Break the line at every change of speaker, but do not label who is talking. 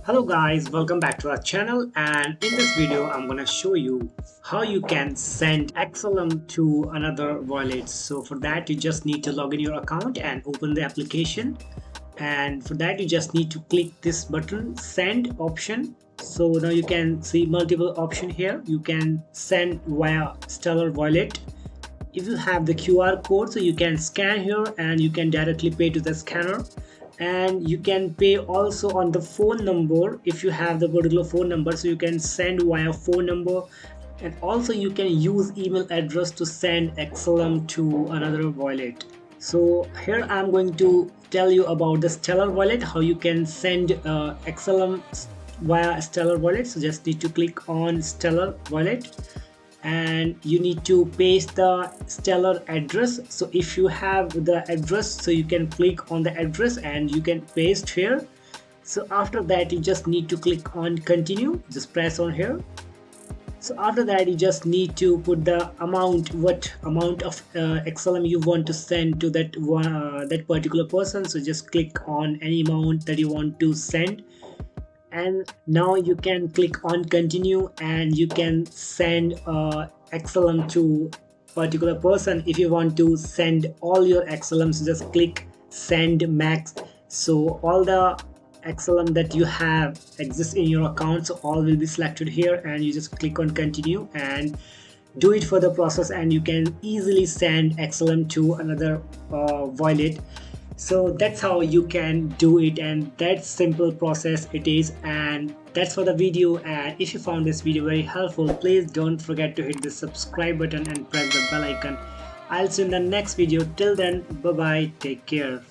Hello guys, welcome back to our channel, and in this video I'm gonna show you how you can send XLM to another wallet. So for that you just need to log in your account and open the application, and for that you just need to click this button send option. So now you can see multiple option here. You can send via Stellar wallet. If you have the QR code, so you can scan here and you can directly pay to the scanner, and you can pay also on the phone number if you have the particular phone number, so you can send via phone number. And also you can use email address to send XLM to another wallet. So here I'm going to tell you about the Stellar wallet, how you can send XLM via Stellar wallet. So just need to click on Stellar wallet and you need to paste the Stellar address. So if you have the address, so you can click on the address and you can paste here. So after that you just need to click on continue, just press on here. So after that you just need to put the amount, what amount of XLM you want to send to that that particular person. So just click on any amount that you want to send, and now you can click on continue and you can send XLM to particular person. If you want to send all your XLMs, just click send max. So all the XLM that you have exists in your account, so all will be selected here, and you just click on continue and do it for the process, and you can easily send XLM to another wallet. So that's how you can do it, and that simple process it is. And that's for the video. And if you found this video very helpful, please don't forget to hit the subscribe button and press the bell icon. I'll see you in the next video. Till then, bye bye, take care.